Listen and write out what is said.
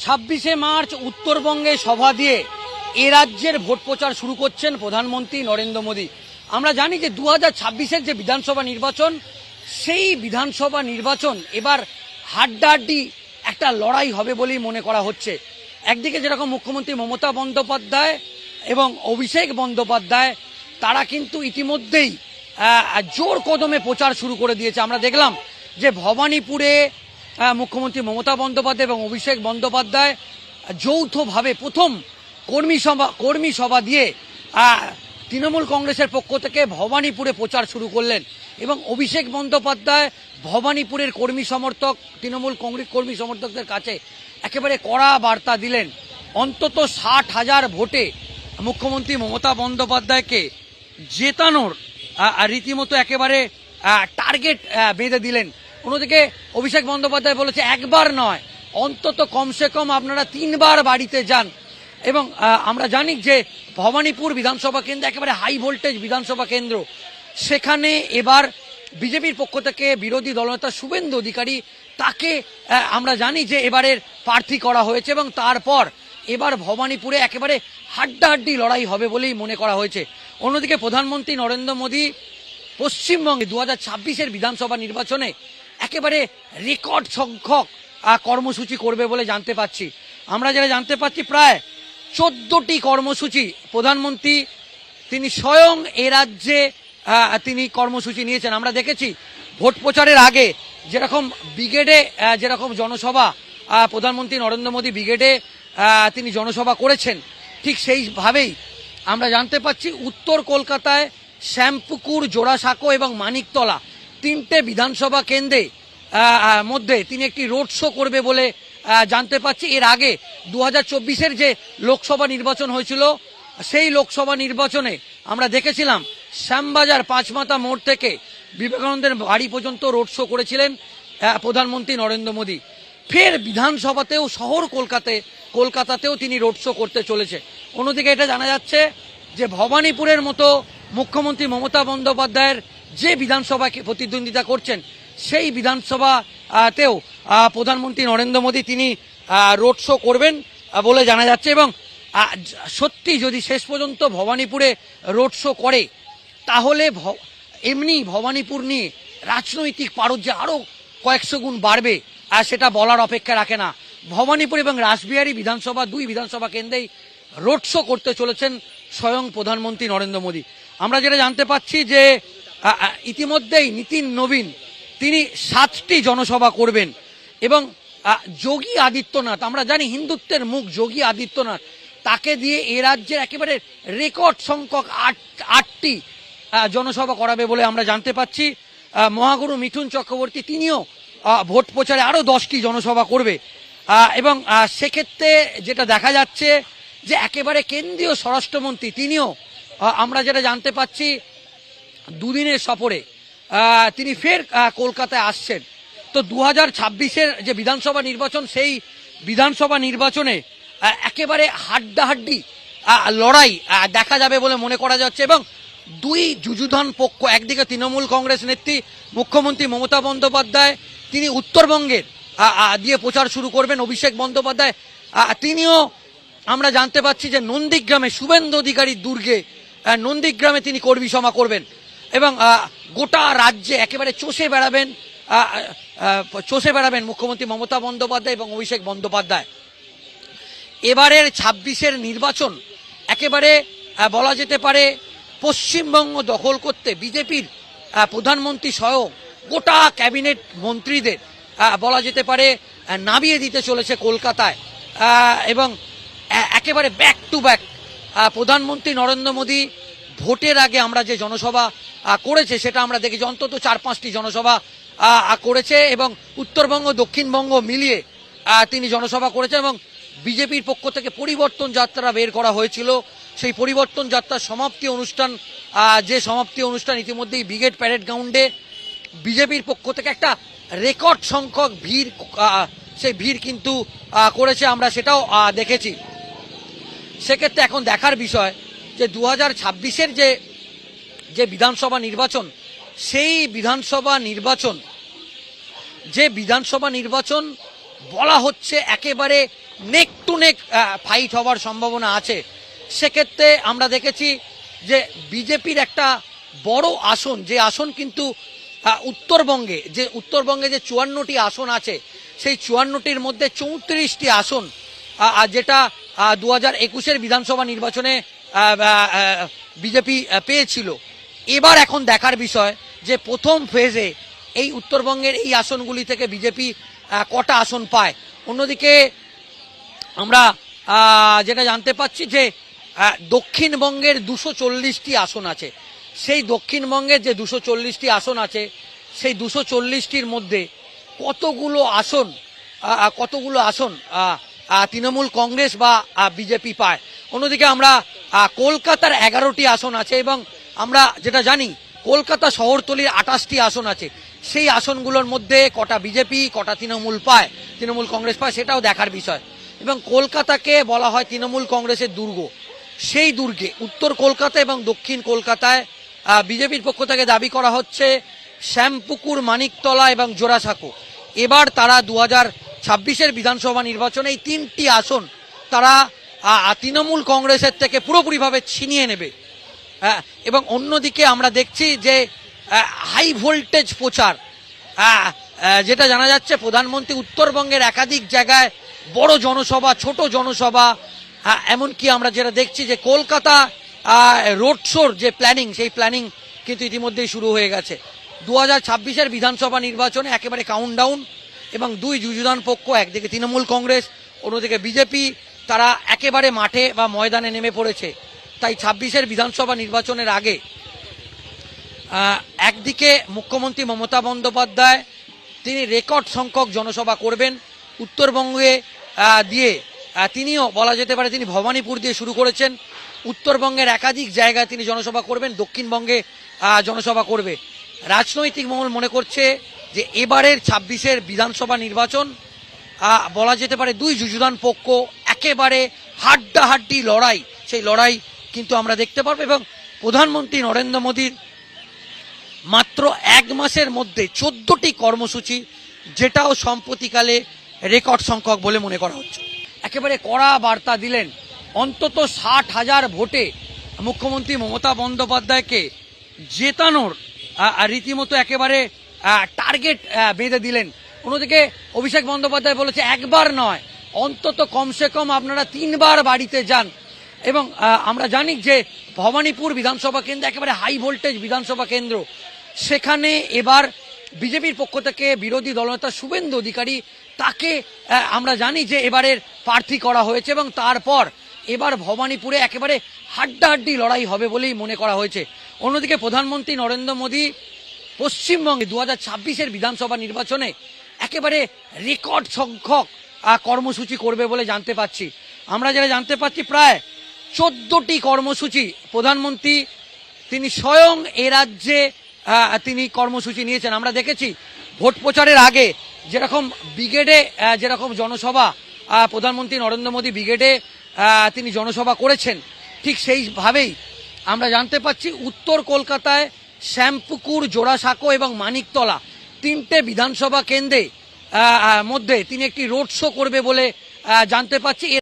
26 March উত্তরবঙ্গে সভা দিয়ে এ রাজ্যের ভোট প্রচার শুরু করছেন প্রধানমন্ত্রী নরেন্দ্র মোদী। আমরা জানি যে 2026-এর যে বিধানসভা নির্বাচন, সেই বিধানসভা নির্বাচন এবার হাড্ডাহাড্ডি একটা লড়াই হবে বলেই মনে করা হচ্ছে। একদিকে যেরকম মুখ্যমন্ত্রী মমতা বন্দ্যোপাধ্যায় এবং অভিষেক বন্দ্যোপাধ্যায় তারা কিন্তু ইতিমধ্যেই জোর কদমে প্রচার শুরু করে দিয়েছে। আমরা দেখলাম যে ভবানীপুরে মুখ্যমন্ত্রী মমতা বন্দ্যোপাধ্যায় এবং অভিষেক বন্দ্যোপাধ্যায় যৌথভাবে প্রথম কর্মী সভা দিয়ে তৃণমূল কংগ্রেসের পক্ষ থেকে ভবানীপুরে প্রচার শুরু করলেন এবং অভিষেক বন্দ্যোপাধ্যায় ভবানীপুরের তৃণমূল কংগ্রেস কর্মী সমর্থকদের কাছে একেবারে কড়া বার্তা দিলেন। অন্তত 60,000 ভোটে মুখ্যমন্ত্রী মমতা বন্দ্যোপাধ্যায়কে জেতানোর রীতিমতো একেবারে টার্গেট বেঁধে দিলেন। অন্যদিকে অভিষেক বন্দ্যোপাধ্যায় বলেছে একবার নয়, অন্তত কমসে কম আপনারা 3 বার বাড়িতে যান। এবং আমরা জানি যে ভবানীপুর বিধানসভা কেন্দ্র একেবারে হাই ভোল্টেজ বিধানসভা কেন্দ্র, সেখানে এবার বিজেপির পক্ষ থেকে বিরোধী দলনেতা শুভেন্দু অধিকারী তাকে আমরা জানি যে এবারের প্রার্থী করা হয়েছে এবং তারপর এবার ভবানীপুরে একেবারে হাড্ডাহাড্ডি লড়াই হবে বলেই মনে করা হয়েছে। অন্যদিকে প্রধানমন্ত্রী নরেন্দ্র মোদী পশ্চিমবঙ্গে 2026-এর বিধানসভা নির্বাচনে একেবারে রেকর্ড সংখ্যক কর্মসূচি করবে বলে জানতে পাচ্ছি। আমরা যেটা জানতে পাচ্ছি প্রায় 14টি কর্মসূচি প্রধানমন্ত্রী তিনি স্বয়ং এ রাজ্যে তিনি কর্মসূচি নিয়েছেন। আমরা দেখেছি ভোট প্রচারের আগে যেরকম ব্রিগেডে যেরকম জনসভা প্রধানমন্ত্রী নরেন্দ্র মোদী ব্রিগেডে তিনি জনসভা করেছেন, ঠিক সেইভাবেই আমরা জানতে পাচ্ছি উত্তর কলকাতায় শ্যামপুকুর, জোড়াসাঁকো এবং মানিকতলা 3টে বিধানসভা কেন্দ্রে মধ্যে তিনি একটি রোড শো করবে বলে জানতে পাচ্ছি। এর আগে 2024-এর যে লোকসভা নির্বাচন হয়েছিল, সেই লোকসভা নির্বাচনে আমরা দেখেছিলাম শ্যামবাজার পাঁচমাথা মোড় থেকে বিবেকানন্দের বাড়ি পর্যন্ত রোড শো করেছিলেন প্রধানমন্ত্রী নরেন্দ্র মোদী। ফের বিধানসভাতেও শহর কলকাতাতেও তিনি রোড শো করতে চলেছে। অন্যদিকে এটা জানা যাচ্ছে যে ভবানীপুরের মতো মুখ্যমন্ত্রী মমতা বন্দ্যোপাধ্যায়ের যে বিধানসভাকে প্রতিদ্বন্দ্বিতা করছেন, সেই বিধানসভাতেও প্রধানমন্ত্রী নরেন্দ্র মোদী তিনি রোড শো করবেন বলে জানা যাচ্ছে। এবং সত্যি যদি শেষ পর্যন্ত ভবানীপুরে রোড শো করে, তাহলে এমনি ভবানীপুর নিয়ে রাজনৈতিক পারদ যে আরও কয়েকশো গুণ বাড়বে, আর সেটা বলার অপেক্ষা রাখে না। ভবানীপুর এবং রাসবিহারী বিধানসভা, 2 বিধানসভা কেন্দ্রেই রোড শো করতে চলেছেন স্বয়ং প্রধানমন্ত্রী নরেন্দ্র মোদী। আমরা যেটা জানতে পাচ্ছি যে ইতিমধ্যেই নীতিন নবীন তিনি 7টি জনসভা করবেন এবং যোগী আদিত্যনাথ, আমরা জানি হিন্দুত্বের মুখ যোগী আদিত্যনাথ, তাকে দিয়ে এ রাজ্যের একেবারে রেকর্ড সংখ্যক 8টি জনসভা করাবে বলে আমরা জানতে পাচ্ছি। মহাগুরু মিঠুন চক্রবর্তী তিনিও ভোট প্রচারে আরও 10টি জনসভা করবে এবং সেক্ষেত্রে যেটা দেখা যাচ্ছে যে একেবারে কেন্দ্রীয় স্বরাষ্ট্রমন্ত্রী তিনিও আমরা যেটা জানতে পাচ্ছি 2 দিনের সফরে তিনি ফের কলকাতায় আসছেন। তো 2026-এর যে বিধানসভা নির্বাচন, সেই বিধানসভা নির্বাচনে একেবারে হাড্ডাহাড্ডি লড়াই দেখা যাবে বলে মনে করা যাচ্ছে এবং 2 যুযুধান পক্ষ, একদিকে তৃণমূল কংগ্রেস নেত্রী মুখ্যমন্ত্রী মমতা বন্দ্যোপাধ্যায় তিনি উত্তরবঙ্গের দিয়ে প্রচার শুরু করবেন, অভিষেক বন্দ্যোপাধ্যায় তিনিও আমরা জানতে পাচ্ছি যে নন্দীগ্রামে শুভেন্দু অধিকারীর দুর্গে নন্দীগ্রামে তিনি কর্মী সভা করবেন এবং গোটা রাজ্যে একেবারে চষে বেড়াবেন মুখ্যমন্ত্রী মমতা বন্দ্যোপাধ্যায় এবং অভিষেক বন্দ্যোপাধ্যায়। এবারের 26-এর নির্বাচন একেবারে বলা যেতে পারে পশ্চিমবঙ্গ দখল করতে বিজেপির প্রধানমন্ত্রী সহ গোটা ক্যাবিনেট মন্ত্রীদের বলা যেতে পারে নামিয়ে দিতে চলেছে কলকাতায় এবং একেবারে ব্যাক টু ব্যাক প্রধানমন্ত্রী নরেন্দ্র মোদী ভোটের আগে আমরা যে জনসভা করেছে সেটা আমরা দেখেছি, অন্তত 4-5টি জনসভা করেছে এবং উত্তরবঙ্গ দক্ষিণবঙ্গ মিলিয়ে তিনি জনসভা করেছেন এবং বিজেপির পক্ষ থেকে পরিবর্তন যাত্রা বের করা হয়েছিল। সেই পরিবর্তন যাত্রার সমাপ্তি অনুষ্ঠান ইতিমধ্যেই ব্রিগেড প্যারেড গ্রাউন্ডে বিজেপির পক্ষ থেকে একটা রেকর্ড সংখ্যক ভিড়, সেই ভিড় কিন্তু করেছে, আমরা সেটাও দেখেছি। সেক্ষেত্রে এখন দেখার বিষয় যে 2026-এর যে বিধানসভা নির্বাচন, সেই বিধানসভা নির্বাচন বলা হচ্ছে একেবারে নেক টু নেক ফাইট হওয়ার সম্ভাবনা আছে। সেক্ষেত্রে আমরা দেখেছি যে বিজেপির একটা বড় আসন, যে আসন কিন্তু উত্তরবঙ্গে যে 54টি আসন আছে, সেই 54টির মধ্যে 34টি আসন যেটা 2021-এর বিধানসভা নির্বাচনে বিজেপি পেয়েছিল। এবার এখন দেখার বিষয় যে প্রথম ফেজে এই উত্তরবঙ্গের এই আসনগুলি থেকে বিজেপি কটা আসন পায়। অন্যদিকে আমরা যেটা জানতে পাচ্ছি যে দক্ষিণবঙ্গের 240টি আসন আছে, সেই দক্ষিণবঙ্গের যে 240টি আসন আছে সেই 240টির মধ্যে কতগুলো আসন তৃণমূল কংগ্রেস বা বিজেপি পায়। অন্যদিকে আমরা কলকাতার 11টি আসন আছে এবং আমরা যেটা জানি কলকাতা শহরতলির 28টি আসন আছে, সেই আসনগুলোর মধ্যে কটা বিজেপি কটা তৃণমূল কংগ্রেস পায় সেটাও দেখার বিষয়। এবং কলকাতাকে বলা হয় তৃণমূল কংগ্রেসের দুর্গ। সেই দুর্গে উত্তর কলকাতা এবং দক্ষিণ কলকাতায় বিজেপির পক্ষ থেকে দাবি করা হচ্ছে শ্যামপুকুর, মানিকতলা এবং জোড়াসাঁকো এবার তারা 2026-এর বিধানসভা নির্বাচনে এই 3টি আসন তারা তৃণমূল কংগ্রেসের থেকে পুরোপুরিভাবে ছিনিয়ে নেবে। এবং অন্যদিকে আমরা দেখছি যে হাই ভোল্টেজ প্রচার, যেটা জানা যাচ্ছে প্রধানমন্ত্রী উত্তরবঙ্গের একাধিক জায়গায় বড় জনসভা, ছোট জনসভা, এমনকি আমরা যেটা দেখছি যে কলকাতা রোড শোর যে প্ল্যানিং, সেই প্ল্যানিং কিন্তু ইতিমধ্যেই শুরু হয়ে গেছে। 2026-এর বিধানসভা নির্বাচনে একেবারে কাউন্টডাউন এবং দুই যুযুধান পক্ষ, একদিকে তৃণমূল কংগ্রেস অন্যদিকে বিজেপি, তারা একেবারে মাঠে বা ময়দানে নেমে পড়েছে। তাই 26-এর বিধানসভা নির্বাচনের আগে একদিকে মুখ্যমন্ত্রী মমতা বন্দ্যোপাধ্যায় তিনি রেকর্ড সংখ্যক জনসভা করবেন উত্তরবঙ্গে দিয়ে, তিনিও বলা যেতে পারে তিনি ভবানীপুর দিয়ে শুরু করেছেন, উত্তরবঙ্গের একাধিক জায়গায় তিনি জনসভা করবেন, দক্ষিণবঙ্গে জনসভা করবে। রাজনৈতিক মহল মনে করছে যে এবারের 26-এর বিধানসভা নির্বাচন বলা যেতে পারে দুই যুযুধান পক্ষ একেবারে হাড্ডাহাড্ডি লড়াই, সেই লড়াই কিন্তু আমরা দেখতে পারবো। এবং প্রধানমন্ত্রী নরেন্দ্র মোদীর মাত্র 1 মাসের মধ্যে 14টি কর্মসূচি, যেটাও সম্প্রতিকালে রেকর্ড সংখ্যক বলে মনে করা হচ্ছে। একেবারে কড়া বার্তা দিলেন, অন্তত 60,000 ভোটে মুখ্যমন্ত্রী মমতা বন্দ্যোপাধ্যায়কে জেতানোর রীতিমতো একেবারে টার্গেট বেঁধে দিলেন। অন্যদিকে অভিষেক বন্দ্যোপাধ্যায় বলেছে একবার নয়, অন্তত কমসে কম আপনারা 3 বার বাড়িতে যান। এবং আমরা জানি যে ভবানীপুর বিধানসভা কেন্দ্র একেবারে হাই ভোল্টেজ বিধানসভা কেন্দ্র, সেখানে এবার বিজেপির পক্ষ থেকে বিরোধী দলনেতা শুভেন্দু অধিকারী, তাকে আমরা জানি যে এবারের প্রার্থী করা হয়েছে এবং তারপর এবার ভবানীপুরে একেবারে হাড্ডাহাড্ডি লড়াই হবে বলেই মনে করা হয়েছে। অন্যদিকে প্রধানমন্ত্রী নরেন্দ্র মোদী পশ্চিমবঙ্গে 2026-এর বিধানসভা নির্বাচনে একেবারে রেকর্ড সংখ্যক কর্মসূচি করবে বলে জানতে পাচ্ছি। আমরা যেটা জানতে পাচ্ছি প্রায় 14টি কর্মসূচি প্রধানমন্ত্রী তিনি স্বয়ং এ রাজ্যে তিনি কর্মসূচি নিয়েছেন। আমরা দেখেছি ভোট প্রচারের আগে যেরকম ব্রিগেডে যেরকম জনসভা প্রধানমন্ত্রী নরেন্দ্র মোদী ব্রিগেডে তিনি জনসভা করেছেন, ঠিক সেইভাবেই আমরা জানতে পাচ্ছি উত্তর কলকাতায় শ্যামপুকুর, জোড়াসাঁকো এবং মানিকতলা 3টে বিধানসভা কেন্দ্রে মধ্যে তিনি একটি রোড শো করবে বলে জানতে পাচ্ছি।